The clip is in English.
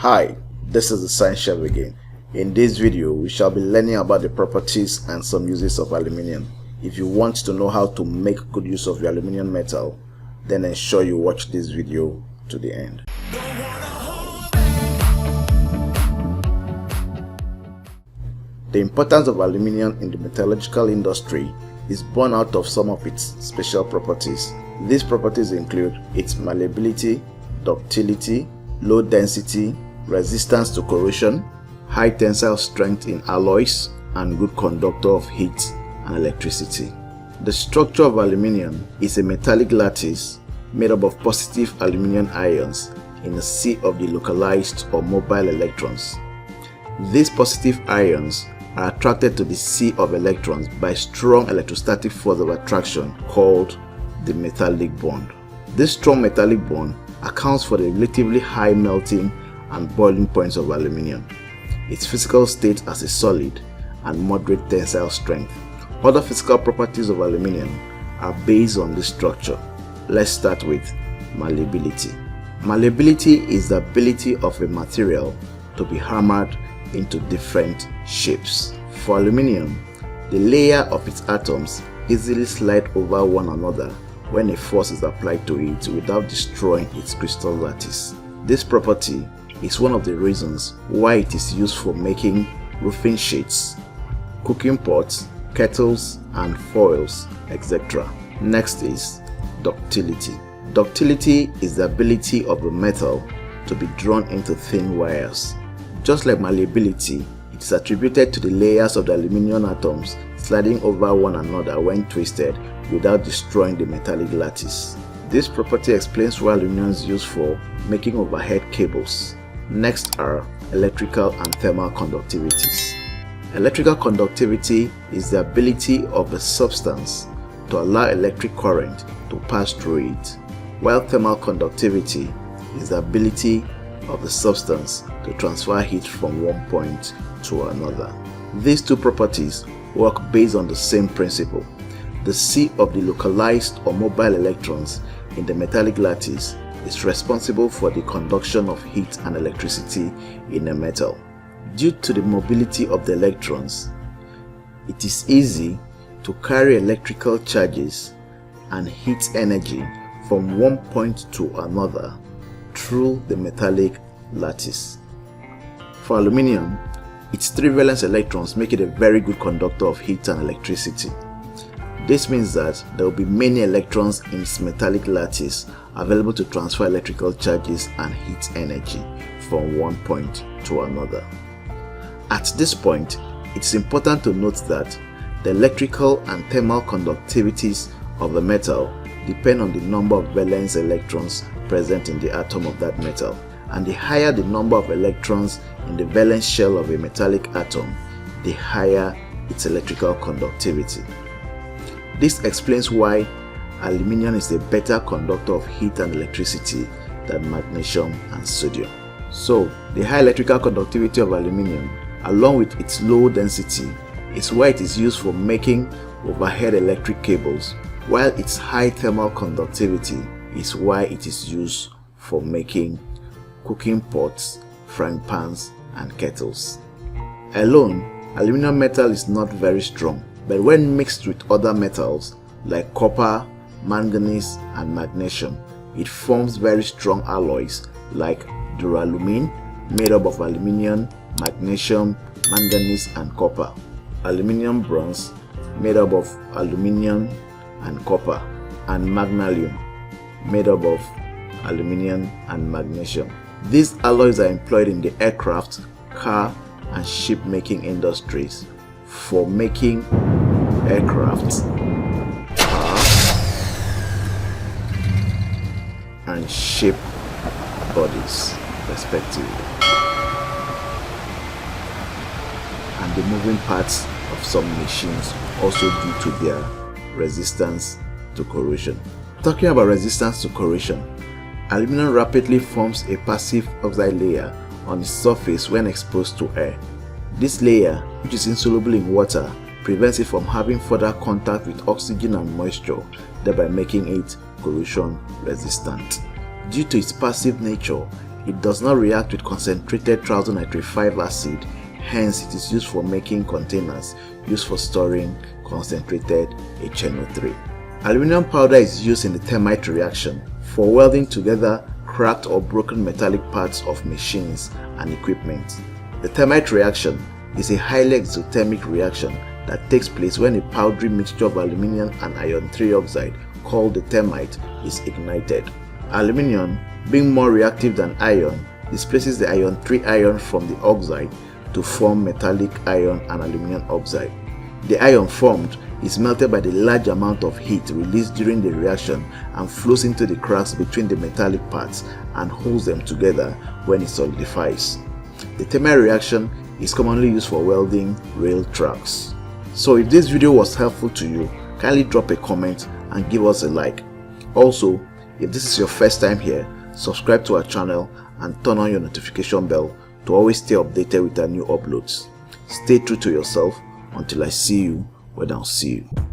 Hi, this is the Science Chef again. In this video, we shall be learning about the properties and some uses of aluminium. If you want to know how to make good use of your aluminium metal, then ensure you watch this video to the end. The importance of aluminium in the metallurgical industry is born out of some of its special properties. These properties include its malleability, ductility, low density, resistance to corrosion, high tensile strength in alloys, and good conductor of heat and electricity. The structure of aluminium is a metallic lattice made up of positive aluminium ions in a sea of delocalized or mobile electrons. These positive ions are attracted to the sea of electrons by strong electrostatic force of attraction called the metallic bond. This strong metallic bond accounts for the relatively high melting and boiling points of aluminium, its physical state as a solid, and moderate tensile strength. Other physical properties of aluminium are based on this structure. Let's start with malleability. Malleability is the ability of a material to be hammered into different shapes. For aluminium, the layer of its atoms easily slide over one another when a force is applied to it without destroying its crystal lattice. This property is one of the reasons why it is used for making roofing sheets, cooking pots, kettles, and foils, etc. Next is ductility. Ductility is the ability of a metal to be drawn into thin wires. Just like malleability, it is attributed to the layers of the aluminium atoms sliding over one another when twisted without destroying the metallic lattice. This property explains why aluminium is used for making overhead cables. Next are electrical and thermal conductivities. Electrical conductivity is the ability of a substance to allow electric current to pass through it, while thermal conductivity is the ability of the substance to transfer heat from one point to another. These two properties work based on the same principle. The sea of the localized or mobile electrons in the metallic lattice is responsible for the conduction of heat and electricity in a metal. Due to the mobility of the electrons, it is easy to carry electrical charges and heat energy from one point to another through the metallic lattice. For aluminium, its three valence electrons make it a very good conductor of heat and electricity. This means that there will be many electrons in its metallic lattice available to transfer electrical charges and heat energy from one point to another. At this point, it's important to note that the electrical and thermal conductivities of a metal depend on the number of valence electrons present in the atom of that metal, and the higher the number of electrons in the valence shell of a metallic atom, the higher its electrical conductivity. This explains why aluminium is a better conductor of heat and electricity than magnesium and sodium. So, the high electrical conductivity of aluminium, along with its low density, is why it is used for making overhead electric cables, while its high thermal conductivity is why it is used for making cooking pots, frying pans, and kettles. Alone, aluminum metal is not very strong, but when mixed with other metals like copper, manganese, and magnesium, it forms very strong alloys like duralumin, made up of aluminium, magnesium, manganese, and copper, aluminium bronze, made up of aluminium and copper, and magnesium, made up of aluminium and magnesium. These alloys are employed in the aircraft, car, and ship making industries for making aircraft, cars, and ship bodies respectively, and the moving parts of some machines also due to their resistance to corrosion. Talking about resistance to corrosion, aluminum rapidly forms a passive oxide layer on its surface when exposed to air. This layer, which is insoluble in water, prevents it from having further contact with oxygen and moisture, thereby making it corrosion resistant. Due to its passive nature, It does not react with concentrated triazonitrate acid, hence it is used for making containers used for storing concentrated HNO3. Aluminium powder is used in the thermite reaction for welding together cracked or broken metallic parts of machines and equipment. The thermite reaction is a highly exothermic reaction that takes place when a powdery mixture of aluminium and iron 3 oxide called the thermite is ignited. Aluminium, being more reactive than iron, displaces the iron 3 ion from the oxide to form metallic iron and aluminium oxide. The iron formed is melted by the large amount of heat released during the reaction and flows into the cracks between the metallic parts and holds them together when it solidifies. The thermal reaction is commonly used for welding rail tracks. So if this video was helpful to you, kindly drop a comment and give us a like. Also, if this is your first time here, subscribe to our channel and turn on your notification bell to always stay updated with our new uploads. Stay true to yourself until I see you when I'll see you.